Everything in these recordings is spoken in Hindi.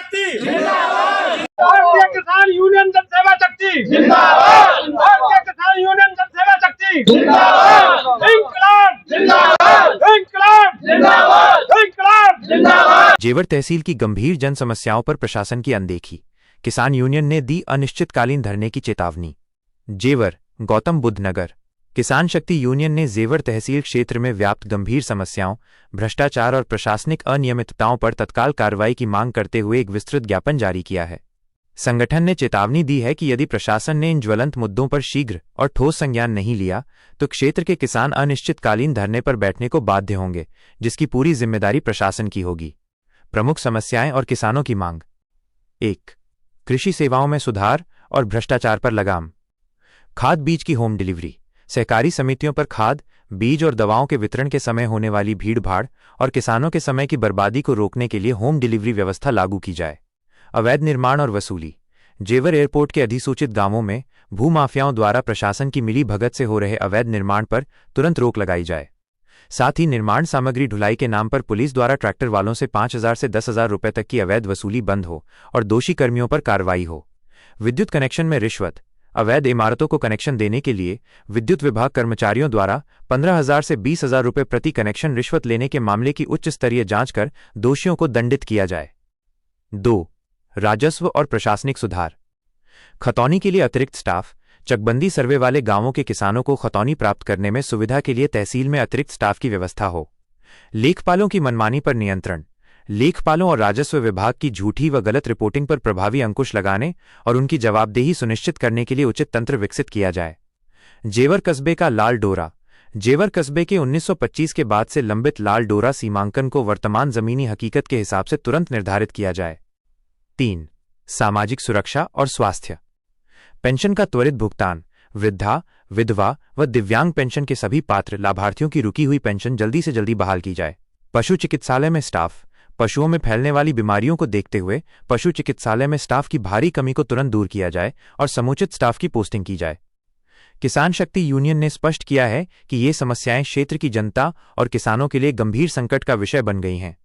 शक्ति जिंदाबाद, भारतीय किसान यूनियन जन सेवा शक्ति जिंदाबाद, भारतीय किसान यूनियन जन सेवा शक्ति जिंदाबाद, इंकलाब जिंदाबाद, इंकलाब जिंदाबाद, इंकलाब जिंदाबाद। जेवर तहसील की गंभीर जन समस्याओं पर प्रशासन की अनदेखी, किसान यूनियन ने दी अनिश्चितकालीन धरने की चेतावनी। जेवर, गौतम बुद्ध नगर। किसान शक्ति यूनियन ने जेवर तहसील क्षेत्र में व्याप्त गंभीर समस्याओं, भ्रष्टाचार और प्रशासनिक अनियमितताओं पर तत्काल कार्रवाई की मांग करते हुए एक विस्तृत ज्ञापन जारी किया है। संगठन ने चेतावनी दी है कि यदि प्रशासन ने इन ज्वलंत मुद्दों पर शीघ्र और ठोस संज्ञान नहीं लिया तो क्षेत्र के किसान अनिश्चितकालीन धरने पर बैठने को बाध्य होंगे, जिसकी पूरी जिम्मेदारी प्रशासन की होगी। प्रमुख समस्याएं और किसानों की मांग। 1. कृषि सेवाओं में सुधार और भ्रष्टाचार पर लगाम। खाद बीज की होम डिलीवरी। सहकारी समितियों पर खाद, बीज और दवाओं के वितरण के समय होने वाली भीड़-भाड़ और किसानों के समय की बर्बादी को रोकने के लिए होम डिलीवरी व्यवस्था लागू की जाए। अवैध निर्माण और वसूली। जेवर एयरपोर्ट के अधिसूचित गांवों में भूमाफियाओं द्वारा प्रशासन की मिली भगत से हो रहे अवैध निर्माण पर तुरंत रोक लगाई जाए। साथ ही निर्माण सामग्री ढुलाई के नाम पर पुलिस द्वारा ट्रैक्टर वालों से 5,000 से 10,000 रुपये तक की अवैध वसूली बंद हो और दोषी कर्मियों पर कार्रवाई हो। विद्युत कनेक्शन में रिश्वत। अवैध इमारतों को कनेक्शन देने के लिए विद्युत विभाग कर्मचारियों द्वारा 15,000 से 20,000 रुपये प्रति कनेक्शन रिश्वत लेने के मामले की उच्च स्तरीय जांच कर दोषियों को दंडित किया जाए। 2. राजस्व और प्रशासनिक सुधार। खतौनी के लिए अतिरिक्त स्टाफ। चकबंदी सर्वे वाले गांवों के किसानों को खतौनी प्राप्त करने में सुविधा के लिए तहसील में अतिरिक्त स्टाफ की व्यवस्था हो। लेखपालों की मनमानी पर नियंत्रण। लेखपालों और राजस्व विभाग की झूठी व गलत रिपोर्टिंग पर प्रभावी अंकुश लगाने और उनकी जवाबदेही सुनिश्चित करने के लिए उचित तंत्र विकसित किया जाए। जेवर कस्बे का लाल डोरा। जेवर कस्बे के 1925 के बाद से लंबित लाल डोरा सीमांकन को वर्तमान जमीनी हकीकत के हिसाब से तुरंत निर्धारित किया जाए। 3. सामाजिक सुरक्षा और स्वास्थ्य। पेंशन का त्वरित भुगतान। वृद्धा, विधवा व दिव्यांग पेंशन के सभी पात्र लाभार्थियों की रुकी हुई पेंशन जल्दी से जल्दी बहाल की जाए। पशु चिकित्सालय में स्टाफ। पशुओं में फैलने वाली बीमारियों को देखते हुए पशु चिकित्सालय में स्टाफ की भारी कमी को तुरंत दूर किया जाए और समुचित स्टाफ की पोस्टिंग की जाए। किसान शक्ति यूनियन ने स्पष्ट किया है कि ये समस्याएं क्षेत्र की जनता और किसानों के लिए गंभीर संकट का विषय बन गई हैं।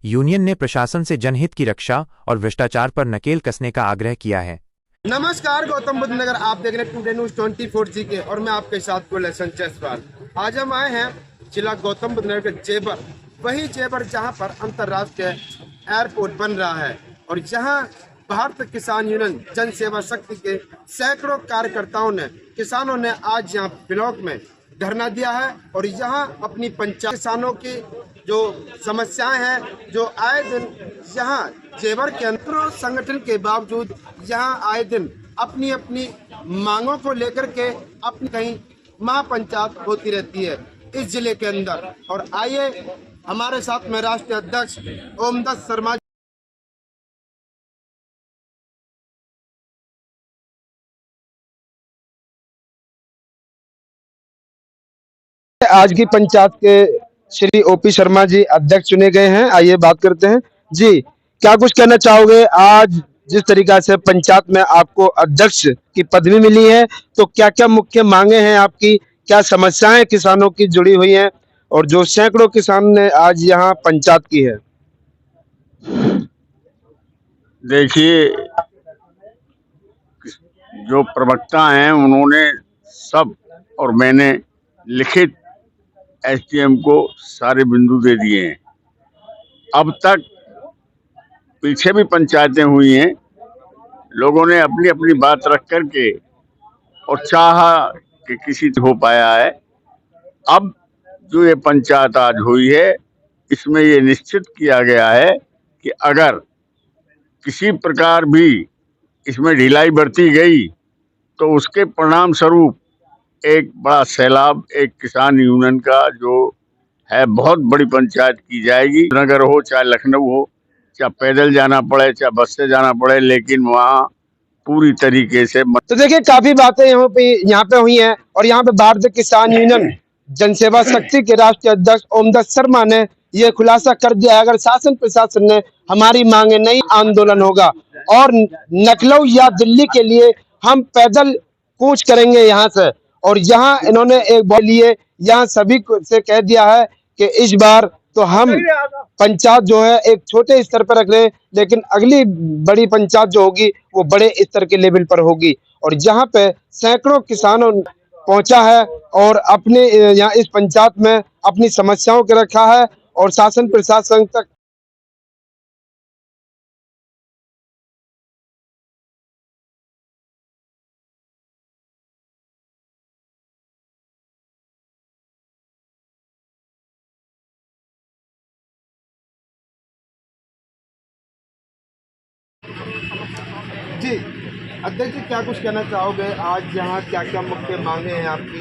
यूनियन ने प्रशासन से जनहित की रक्षा और भ्रष्टाचार पर नकेल कसने का आग्रह किया है। नमस्कार, गौतम बुद्ध नगर आप देख रहे हैं टुडे न्यूज 24 के और मैं आपके साथ गुलशन जसवाल। आज हम आए हैं जिला गौतम बुद्ध नगर के जेवर, वही जेवर जहां पर अंतर्राष्ट्रीय एयरपोर्ट बन रहा है और जहां भारतीय किसान यूनियन जन सेवा शक्ति के सैकड़ों कार्यकर्ताओं ने, किसानों ने आज यहाँ ब्लॉक में धरना दिया है और यहाँ अपनी पंचायत किसानों की जो समस्याएं हैं, जो आए दिन यहाँ जेवर के अंदर संगठन के बावजूद यहाँ आए दिन अपनी अपनी मांगों को लेकर के अपनी कहीं महापंचायत होती रहती है इस जिले के अंदर। और आइए हमारे साथ में राष्ट्रीय अध्यक्ष ओमदत्त शर्मा। आज की पंचायत के श्री ओपी शर्मा जी अध्यक्ष चुने गए हैं। आइए बात करते हैं। जी, क्या कुछ कहना चाहोगे? आज जिस तरीका से पंचायत में आपको अध्यक्ष की पदवी मिली है, तो क्या क्या मुख्य मांगे हैं आपकी, क्या समस्याएं किसानों की जुड़ी हुई हैं और जो सैकड़ों किसान ने आज यहाँ पंचायत की है? देखिए, जो प्रवक्ता हैं उन्होंने सब और मैंने लिखित एसडीएम को सारे बिंदु दे दिए हैं। अब तक पीछे भी पंचायतें हुई हैं, लोगों ने अपनी अपनी बात रख करके और चाहा कि किसी से हो पाया है। अब जो ये पंचायत आज हुई है, इसमें ये निश्चित किया गया है कि अगर किसी प्रकार भी इसमें ढिलाई बरती गई तो उसके परिणाम स्वरूप एक बड़ा सैलाब, एक किसान यूनियन का जो है बहुत बड़ी पंचायत की जाएगी। नगर हो चाहे लखनऊ हो, चाहे पैदल जाना पड़े चाहे बस से जाना पड़े, लेकिन वहाँ पूरी तरीके से। तो देखिए, काफी बातें यहाँ पे हुई हैं और यहाँ पे भारतीय किसान यूनियन जन सेवा शक्ति के राष्ट्रीय अध्यक्ष ओमदत्त शर्मा ने ये खुलासा कर दिया है, अगर शासन प्रशासन ने हमारी मांगे नहीं, आंदोलन होगा और लखनऊ या दिल्ली के लिए हम पैदल कूच करेंगे यहाँ से। और यहाँ इन्होंने एक लिए यहाँ सभी से कह दिया है कि इस बार तो हम पंचायत जो है एक छोटे स्तर पर रख रहे हैं, लेकिन अगली बड़ी पंचायत जो होगी वो बड़े स्तर के लेवल पर होगी, और जहाँ पे सैकड़ों किसानों पहुंचा है और अपने यहाँ इस पंचायत में अपनी समस्याओं के रखा है और शासन प्रशासन तक जी। अध्यक्ष जी, क्या कुछ कहना चाहोगे? आज यहाँ क्या क्या मुख्य मांगे हैं आपकी,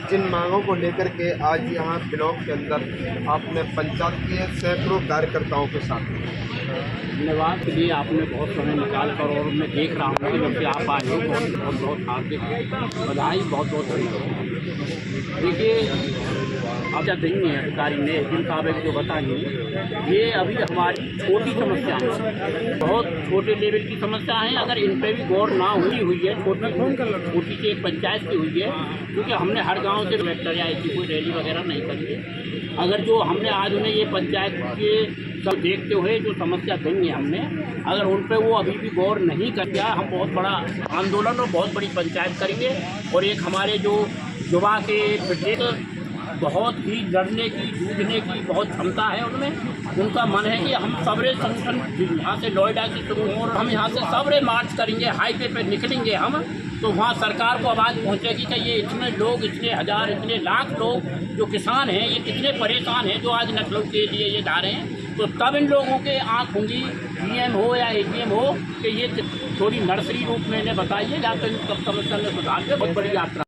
जिन मांगों को लेकर के आज यहाँ ब्लॉक के अंदर आपने पंचायत किए सैकड़ों कार्यकर्ताओं के साथ? धन्यवाद के लिए आपने बहुत समय निकाल कर, और मैं देख रहा हूँ कि जब से आप आए हो बहुत बहुत हार्दिक बधाई, बहुत बहुत धन्यवाद। देखिए, अब क्या देंगे अधिकारी ने जिन साहब जो बताएंगे, ये अभी हमारी छोटी समस्या है, बहुत छोटे लेवल की समस्या है। अगर इन पर भी गौर ना हुई है, छोटी से एक पंचायत की हुई है, क्योंकि हमने हर गांव से कलेक्टर या ऐसी कोई रैली वगैरह नहीं करी है। अगर जो हमने आज उन्हें ये पंचायत के सब देखते हुए जो समस्या देंगे हमने, अगर उन पर वो अभी भी गौर नहीं कर दिया, हम बहुत बड़ा आंदोलन और बहुत बड़ी पंचायत करेंगे। और एक हमारे जो युवा के प्रत्येक बहुत ही लड़ने की, जूझने की बहुत क्षमता है उनमें। उनका मन है कि हम सबरे संगठन यहाँ से नोएडा से शुरू हो, और हम यहाँ से सबरे मार्च करेंगे, हाईवे पे निकलेंगे हम, तो वहाँ सरकार को आवाज़ पहुँचेगी कि ये इतने लोग, इतने हज़ार, इतने लाख लोग जो किसान हैं, ये कितने परेशान हैं जो आज नस्लों के लिए ये जा रहे हैं। तो तब इन लोगों के आँख होंगी, डीएम हो या एडीएम हो, कि ये थोड़ी नर्सरी रूप में इन्हें बताइए, या तो इन सब समस्या में सुधार के बहुत बड़ी यात्रा।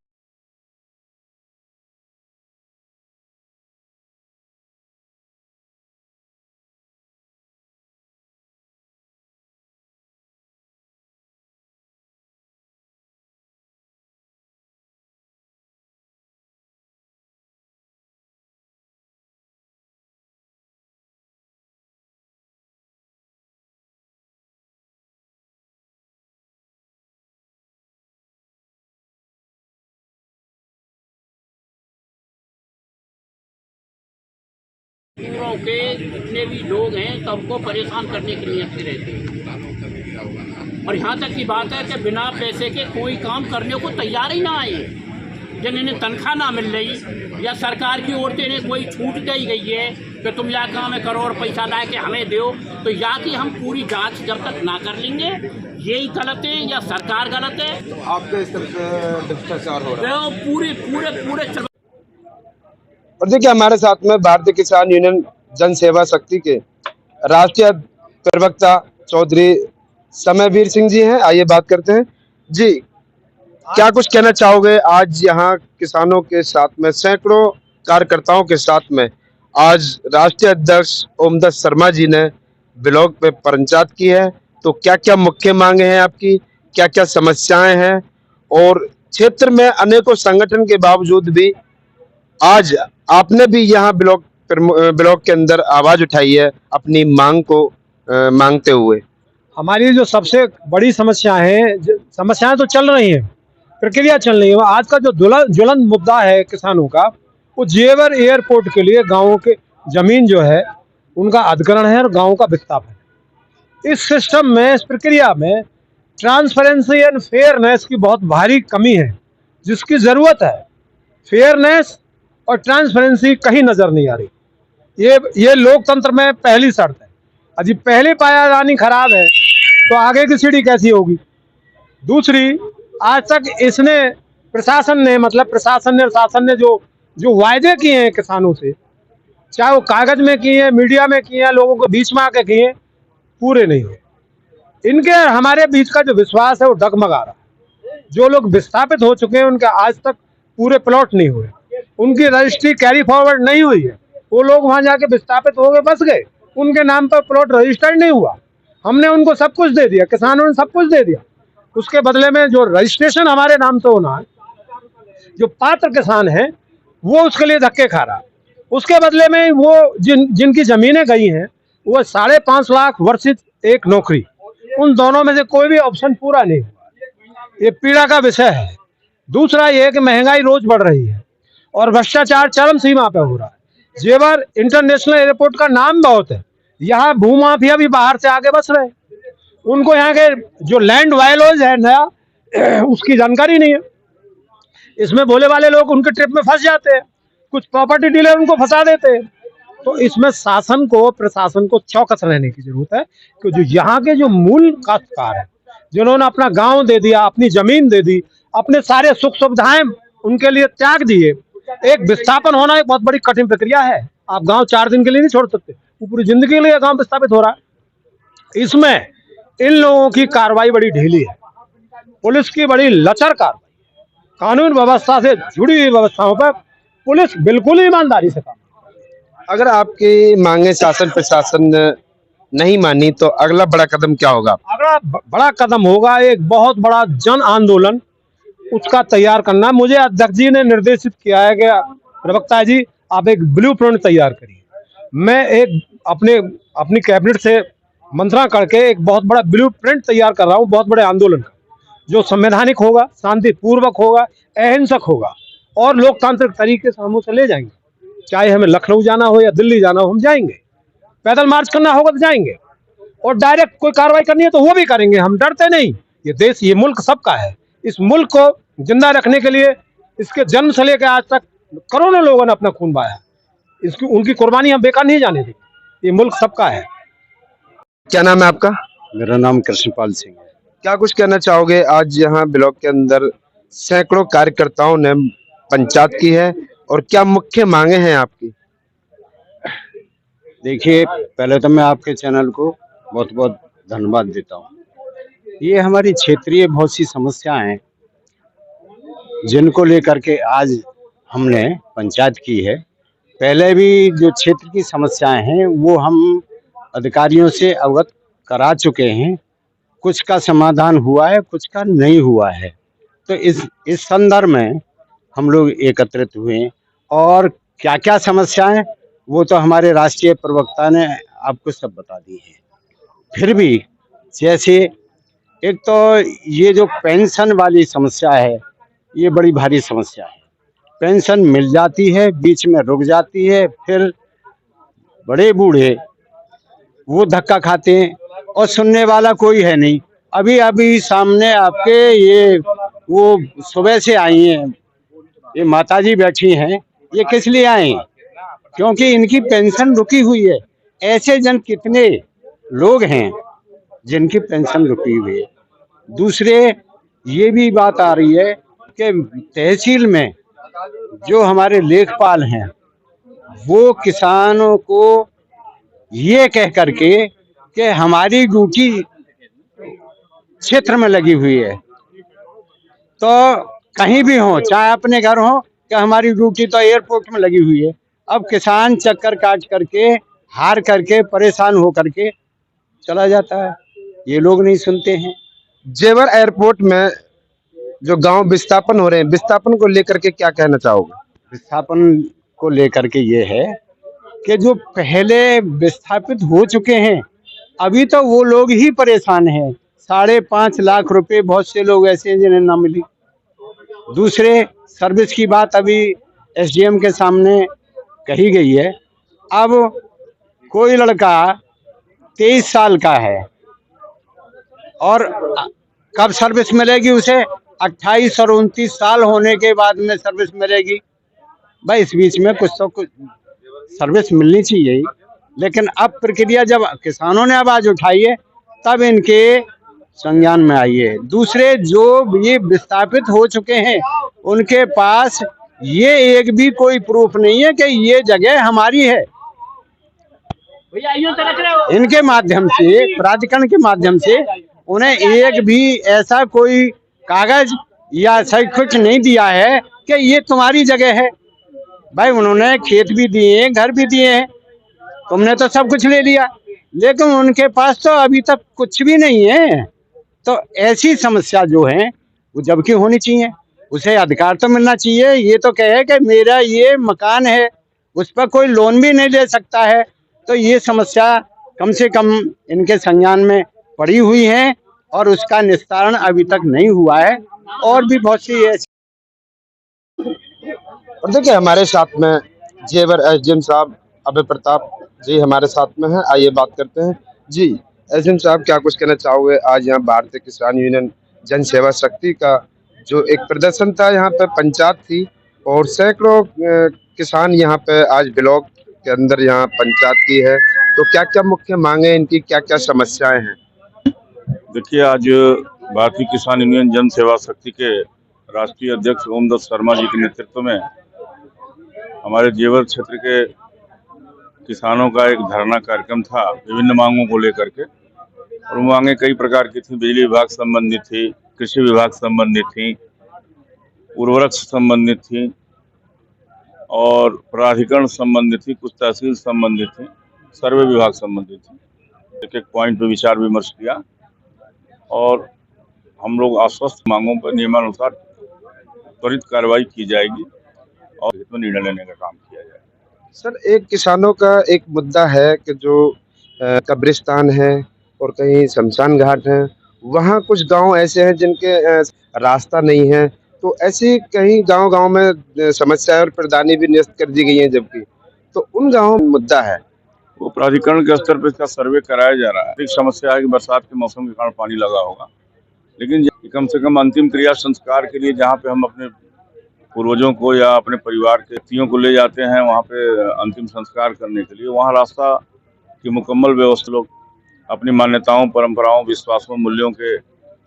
पूरों के जितने भी लोग हैं सबको परेशान करने की नीयत से रहते हैं। और यहाँ तक की बात है कि बिना पैसे के कोई काम करने को तैयार ही ना आए। जिन इन्हें तनख्वाह ना मिल रही, या सरकार की ओर से इन्हें कोई छूट दी गई है कि तुम या काम में करो और पैसा ला के हमें दो, तो या कि हम पूरी जांच जब तक ना कर लेंगे, यही गलत है या सरकार गलत है। आपके इस तरफ से भ्रष्टाचार हो रहा है पूरे पूरे पूरे। और देखिए, हमारे साथ में भारतीय किसान यूनियन जन सेवा शक्ति के राष्ट्रीय प्रवक्ता चौधरी समयवीर सिंह जी हैं। आइए बात करते हैं। जी, क्या कुछ कहना चाहोगे? आज यहाँ किसानों के साथ में, सैकड़ों कार्यकर्ताओं के साथ में आज राष्ट्रीय अध्यक्ष ओमदत्त शर्मा जी ने ब्लॉक पे पंचायत की है, तो क्या क्या मुख्य मांगे हैं आपकी, क्या क्या समस्याएं हैं? और क्षेत्र में अनेकों संगठन के बावजूद भी आज आपने भी यहाँ ब्लॉक के अंदर आवाज उठाई है अपनी मांग को मांगते हुए। हमारी जो सबसे बड़ी समस्या है, समस्याएं तो चल रही हैं, प्रक्रिया चल रही है। आज का जो ज्वलंत मुद्दा है किसानों का, वो जेवर एयरपोर्ट के लिए गाँवों के जमीन जो है उनका अधिग्रहण है और गाँव का विस्थापन। इस सिस्टम में, इस प्रक्रिया में ट्रांसपेरेंसी एंड फेयरनेस की बहुत भारी कमी है, जिसकी ज़रूरत है। फेयरनेस और ट्रांसपेरेंसी कहीं नज़र नहीं आ रही। ये लोकतंत्र में पहली शर्त है। अजी पहली पायादानी खराब है तो आगे की सीढ़ी कैसी होगी? दूसरी, आज तक इसने प्रशासन ने शासन ने जो वायदे किए हैं किसानों से, चाहे वो कागज में किए हैं, मीडिया में किए हैं, लोगों को बीच में आके किए हैं, पूरे नहीं हुए। इनके हमारे बीच का जो विश्वास है वो डगमगा रहा है। जो लोग विस्थापित हो चुके हैं उनके आज तक पूरे प्लॉट नहीं हुए, उनकी रजिस्ट्री कैरी फॉरवर्ड नहीं हुई है। वो लोग वहां जाके विस्थापित हो गए, बस गए, उनके नाम पर प्लॉट रजिस्टर्ड नहीं हुआ। हमने उनको सब कुछ दे दिया, किसानों ने सब कुछ दे दिया। उसके बदले में जो रजिस्ट्रेशन हमारे नाम से होना है, जो पात्र किसान है वो उसके लिए धक्के खा रहा है। उसके बदले में वो जिनकी जमीनें गई हैं वो 5.5 लाख वर्षित एक नौकरी, उन दोनों में से कोई भी ऑप्शन पूरा नहीं हुआ। ये पीड़ा का विषय है। दूसरा ये कि महंगाई रोज बढ़ रही है और भ्रष्टाचार चरम सीमा पे हो रहा है। जेवर इंटरनेशनल एयरपोर्ट का नाम बहुत है, यहाँ भूमाफिया भी बाहर से आके बस रहे हैं। उनको यहाँ के जो लैंड वायलोज है नया उसकी जानकारी नहीं है। इसमें भोले वाले लोग उनके ट्रिप में फंस जाते हैं, कुछ प्रॉपर्टी डीलर उनको फंसा देते हैं। तो इसमें शासन को, प्रशासन को चौकस रहने की जरूरत है कि जो यहाँ के जो मूल काश्तकार है, जिन्होंने अपना गांव दे दिया, अपनी जमीन दे दी, अपने सारे सुख सुविधाएं उनके लिए त्याग दिए। एक विस्थापन होना एक बहुत बड़ी कठिन प्रक्रिया है। आप गांव 4 दिन के लिए नहीं छोड़ सकते, वो पूरी जिंदगी के लिए गांव विस्थापित हो रहा है। इसमें इन लोगों की कार्रवाई बड़ी ढीली है, पुलिस की बड़ी लचर कार्रवाई, कानून व्यवस्था से जुड़ी हुई व्यवस्थाओं पर पुलिस बिल्कुल ईमानदारी से काम। अगर आपकी मांगे शासन प्रशासन ने नहीं मानी तो अगला बड़ा कदम क्या होगा? अगला बड़ा कदम होगा एक बहुत बड़ा जन आंदोलन, उसका तैयार करना। मुझे अध्यक्ष जी ने निर्देशित किया है कि प्रवक्ता जी आप एक ब्लूप्रिंट तैयार करिए। मैं एक अपनी कैबिनेट से मंत्रणा करके एक बहुत बड़ा ब्लूप्रिंट तैयार कर रहा हूँ, बहुत बड़े आंदोलन का, जो संवैधानिक होगा, शांतिपूर्वक होगा, अहिंसक होगा और लोकतांत्रिक तरीके से हम उसे ले जाएंगे। चाहे हमें लखनऊ जाना हो या दिल्ली जाना हो, हम जाएंगे। पैदल मार्च करना होगा तो जाएंगे, और डायरेक्ट कोई कार्रवाई करनी है तो वो भी करेंगे। हम डरते नहीं। ये देश, ये मुल्क सबका है। इस मुल्क को जिंदा रखने के लिए इसके जन्म से लेकर आज तक करोड़ों लोगों ने अपना खून बहाया। इसकी उनकी कुर्बानी हम बेकार नहीं जाने देंगे। ये मुल्क सबका है। क्या नाम है आपका? मेरा नाम कृष्णपाल सिंह है। क्या कुछ कहना चाहोगे? आज यहाँ ब्लॉक के अंदर सैकड़ों कार्यकर्ताओं ने पंचायत की है, और क्या मुख्य मांगे हैं आपकी? देखिए, पहले तो मैं आपके चैनल को बहुत बहुत धन्यवाद देता हूँ। ये हमारी क्षेत्रीय बहुत सी समस्याएं हैं जिनको लेकर के आज हमने पंचायत की है। पहले भी जो क्षेत्र की समस्याएं हैं वो हम अधिकारियों से अवगत करा चुके हैं। कुछ का समाधान हुआ है, कुछ का नहीं हुआ है। तो इस संदर्भ में हम लोग एकत्रित हुए, और क्या क्या समस्याएं वो तो हमारे राष्ट्रीय प्रवक्ता ने आपको सब बता दी है। फिर भी जैसे एक तो ये जो पेंशन वाली समस्या है, ये बड़ी भारी समस्या है। पेंशन मिल जाती है, बीच में रुक जाती है, फिर बड़े बूढ़े वो धक्का खाते हैं और सुनने वाला कोई है नहीं। अभी अभी सामने आपके ये वो सुबह से आई हैं, ये माताजी बैठी हैं, ये किस लिए आई हैं? क्योंकि इनकी पेंशन रुकी हुई है। ऐसे जन कितने लोग हैं जिनकी पेंशन रुकी हुई है। दूसरे ये भी बात आ रही है कि तहसील में जो हमारे लेखपाल हैं वो किसानों को ये कह करके कि हमारी ड्यूटी क्षेत्र में लगी हुई है, तो कहीं भी हो, चाहे अपने घर हो, कि हमारी ड्यूटी तो एयरपोर्ट में लगी हुई है। अब किसान चक्कर काट करके, हार करके, परेशान हो करके चला जाता है। ये लोग नहीं सुनते हैं। जेवर एयरपोर्ट में जो गांव विस्थापन हो रहे हैं, विस्थापन को लेकर के क्या कहना चाहोगे? विस्थापन को लेकर के ये है कि जो पहले विस्थापित हो चुके हैं, अभी तो वो लोग ही परेशान हैं। 5.5 लाख रुपए बहुत से लोग ऐसे हैं जिन्हें ना मिली। दूसरे सर्विस की बात अभी एसडीएम के सामने कही गई है। अब कोई लड़का 23 साल का है और कब सर्विस मिलेगी उसे? 28 और 29 साल होने के बाद में सर्विस मिलेगी। भाई इस बीच में कुछ तो कुछ सर्विस मिलनी चाहिए। लेकिन अब प्रक्रिया जब किसानों ने आवाज उठाई है तब इनके संज्ञान में आई है। दूसरे जो ये विस्थापित हो चुके हैं उनके पास ये एक भी कोई प्रूफ नहीं है कि ये जगह हमारी है। इनके माध्यम से, प्राधिकरण के माध्यम से उन्हें एक भी ऐसा कोई कागज या सही कुछ नहीं दिया है कि ये तुम्हारी जगह है। भाई उन्होंने खेत भी दिए हैं, घर भी दिए हैं, तुमने तो सब कुछ ले लिया, लेकिन उनके पास तो अभी तक कुछ भी नहीं है। तो ऐसी समस्या जो है वो जबकि होनी चाहिए, उसे अधिकार तो मिलना चाहिए। ये तो कहे कि मेरा ये मकान है, उस पर कोई लोन भी नहीं ले सकता है। तो ये समस्या कम से कम इनके संज्ञान में पड़ी हुई है और उसका निस्तारण अभी तक नहीं हुआ है। और भी बहुत सी ऐसी। और देखिए हमारे साथ में जेवर एसडीएम साहब अभय प्रताप जी हमारे साथ में हैं। आइए बात करते हैं। जी एसडीएम साहब, क्या कुछ कहना चाहोगे? आज यहाँ भारतीय किसान यूनियन जन सेवा शक्ति का जो एक प्रदर्शन था, यहाँ पे पंचायत थी और सैकड़ों किसान यहाँ पे आज ब्लॉक के अंदर यहाँ पंचायत की है। तो क्या क्या मुख्य मांगे इनकी, क्या क्या समस्याएं हैं? देखिए, आज भारतीय किसान यूनियन जन सेवा शक्ति के राष्ट्रीय अध्यक्ष ओमदत्त शर्मा जी के नेतृत्व में हमारे जेवर क्षेत्र के किसानों का एक धरना कार्यक्रम था विभिन्न मांगों को लेकर के। और वो मांगे कई प्रकार की थी। बिजली विभाग संबंधित थी, कृषि विभाग संबंधित थी, उर्वरक से संबंधित थी और प्राधिकरण संबंधित थी, कुछ तहसील संबंधित थी, सर्वे विभाग संबंधित थी। एक एक पॉइंट पे विचार विमर्श किया और हम लोग आश्वस्त मांगों पर नियमानुसार त्वरित कार्रवाई की जाएगी और हित में निर्णय लेने का काम किया जाएगा। सर, एक किसानों का एक मुद्दा है कि जो कब्रिस्तान है और कहीं शमशान घाट है, वहाँ कुछ गांव ऐसे हैं जिनके रास्ता नहीं है। तो ऐसी कई गांव में समस्याएं और प्रदानी भी नियस्त कर दी गई हैं, जबकि तो उन गांवों में मुद्दा है। वो प्राधिकरण के स्तर पर इसका सर्वे कराया जा रहा है। एक समस्या है कि बरसात के मौसम के कारण पानी लगा होगा, लेकिन कम से कम अंतिम क्रिया संस्कार के लिए जहाँ पे हम अपने पूर्वजों को या अपने परिवार के व्यक्तियों को ले जाते हैं वहाँ पे अंतिम संस्कार करने के लिए, वहाँ रास्ता की मुकम्मल व्यवस्था, लोग अपनी मान्यताओं, परंपराओं, विश्वासों, मूल्यों के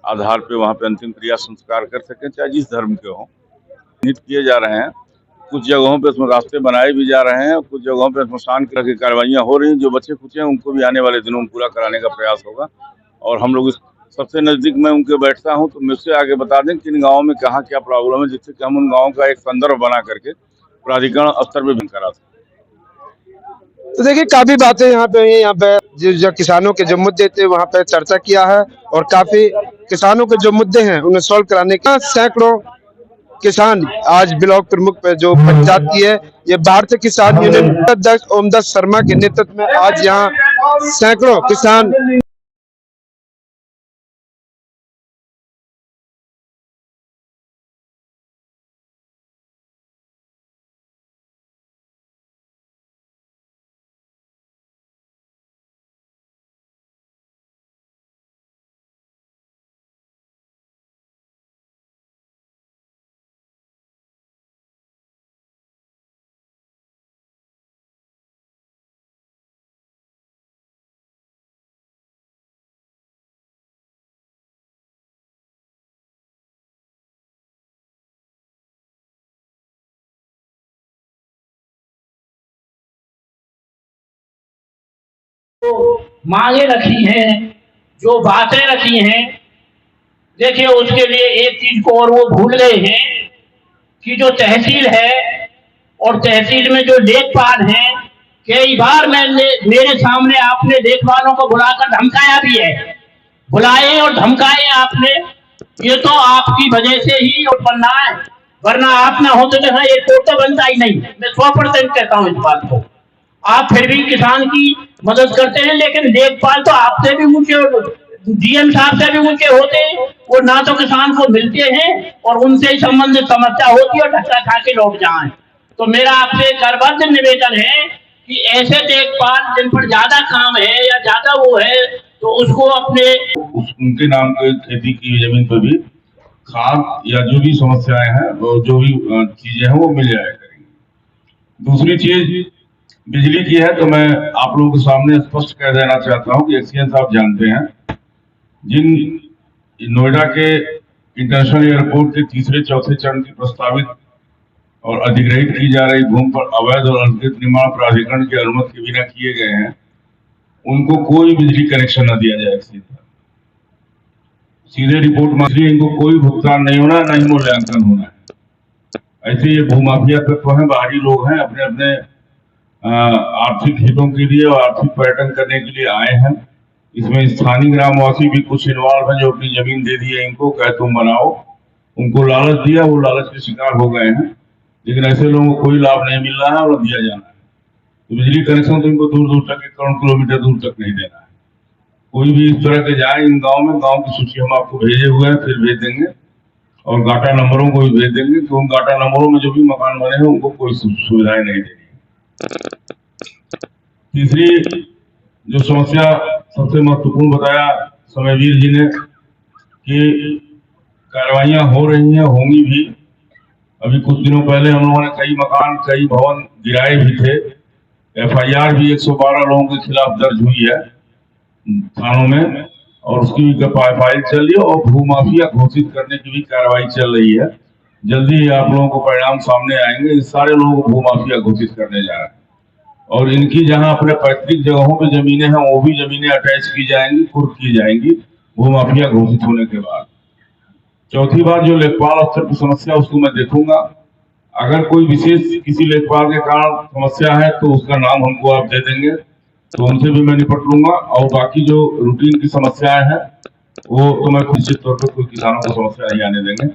आधार पे वहाँ पे अंतिम क्रिया संस्कार कर सकें, चाहे जिस धर्म के हों। नित किए जा रहे हैं। कुछ जगहों पे इसमें रास्ते बनाए भी जा रहे हैं और कुछ जगहों पे स्मशान की कार्रवाइयाँ हो रही हैं। जो बच्चे कुचे हैं उनको भी आने वाले दिनों में पूरा कराने का प्रयास होगा। और हम लोग सबसे नजदीक में उनके बैठता हूं तो मुझसे आगे बता दें कि इन गाँवों में कहाँ क्या प्रॉब्लम है, जिससे कि हम उन गाँवों का एक संदर्भ बना करके प्राधिकरण स्तर पे भी करा सकें। तो देखिए, काफी बातें यहाँ पे जो किसानों के जो मुद्दे थे वहाँ पे चर्चा किया है और काफी किसानों के जो मुद्दे हैं उन्हें सॉल्व कराने का सैकड़ों किसान आज ब्लॉक प्रमुख पे जो पंचायत की है, ये भारतीय किसान यूनियन अध्यक्ष ओमदत्त शर्मा के नेतृत्व में आज यहाँ सैकड़ों किसान मांगे रखी हैं, जो बातें रखी हैं, देखिए उसके लिए एक चीज को और वो भूल गए हैं कि जो तहसील है और तहसील में जो लेखपाल हैं, कई बार मैंने मेरे सामने आपने लेखपालों को बुलाकर धमकाया भी है, बुलाए और धमकाए आपने। ये तो आपकी वजह से ही बनना है, वरना आप ना होते तो ये तो बनता ही नहीं। मैं 100% कहता हूँ इस बात को। आप फिर भी किसान की मदद करते हैं, लेकिन लेखपाल तो आपसे भी ऊंचे, डीएम साहब से भी ऊंचे होते हैं। वो ना तो किसान को मिलते हैं और उनसे ही संबंधित समस्या होती है और धक्का खा के लौट जाए। तो मेरा आपसे करबद्ध निवेदन है कि ऐसे लेखपाल जिन पर ज्यादा काम है या ज्यादा वो है, तो उसको अपने उनके नाम के खेती की जमीन पर भी खाद या जो भी समस्याएं हैं और जो भी चीजें हैं वो मिल जाया करेंगी। दूसरी चीज बिजली की है, तो मैं आप लोगों के सामने स्पष्ट कह देना चाहता हूं कि एक्सीएन साहब जानते हैं, जिन नोएडा के इंटरनेशनल एयरपोर्ट के तीसरे चौथे चरण की प्रस्तावित और अधिग्रहित की जा रही भूमि पर अवैध और अनुचित निर्माण प्राधिकरण की अनुमति के बिना किए गए हैं, उनको कोई बिजली कनेक्शन न दिया जाए। सीधे रिपोर्ट में इनको कोई भुगतान नहीं होना, न ही मूल्यांकन होना है। ऐसे ये भूमाफिया तत्व हैं, बाहरी लोग हैं, अपने अपने आर्थिक हितों के लिए और आर्थिक पर्यटन करने के लिए आए हैं। इसमें स्थानीय ग्रामवासी भी कुछ इन्वॉल्व हैं, जो अपनी जमीन दे दी है इनको, कहे तुम बनाओ, उनको लालच दिया, वो लालच के शिकार हो गए हैं। लेकिन ऐसे लोगों को कोई लाभ नहीं मिल रहा है और दिया जाना है। तो बिजली कनेक्शन तो इनको दूर दूर तक, 1 करोड़ किलोमीटर दूर तक नहीं देना है। कोई भी इस तरह के जाए इन गाँव में, गाँव की सूची हम आपको भेजे हुए हैं, फिर भेज देंगे और गाटा नंबरों को भी भेज देंगे कि उन गाटा नंबरों में जो भी मकान बने हैं उनको कोई सुविधाएं नहीं देनी। तीसरी जो समस्या सबसे महत्वपूर्ण बताया समयवीर जी ने कि कार्रवाइयां हो रही हैं, होंगी भी। अभी कुछ दिनों पहले हम लोगों ने कई मकान, कई भवन गिराए भी थे। FIR भी 112 लोगों के खिलाफ दर्ज हुई है थानों में, और उसकी भी फाइल चल रही है, और भूमाफिया घोषित करने की भी कार्रवाई चल रही है। जल्दी ही आप लोगों को परिणाम सामने आएंगे। इस सारे लोगों को भूमाफिया घोषित करने जा रहे हैं, और इनकी जहां अपने पैतृक जगहों पे जमीनें हैं, वो भी जमीनें अटैच की जाएंगी, कुर्क की जाएंगी भूमाफिया घोषित होने के बाद। चौथी बात, जो लेखपाल स्तर की समस्या, उसको मैं देखूंगा। अगर कोई विशेष किसी लेखपाल के कारण समस्या है तो उसका नाम हमको आप दे देंगे, तो उनसे भी मैं निपट लूंगा। और बाकी जो रूटीन की समस्याएं हैं वो तो मैं निश्चित तौर पर कोई किसानों को समस्या नहीं आने देंगे।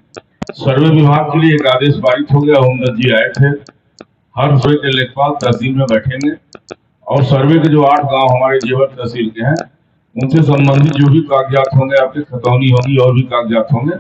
सर्वे विभाग के लिए एक आदेश पारित हो गया, ओमदत्त जी आए थे। हर सर्वे के लेखपाल तहसील में बैठेंगे, और सर्वे के जो 8 गांव हमारे जेवर तहसील के हैं, उनसे संबंधित जो भी कागजात होंगे, आपके खतौनी होगी और भी कागजात होंगे,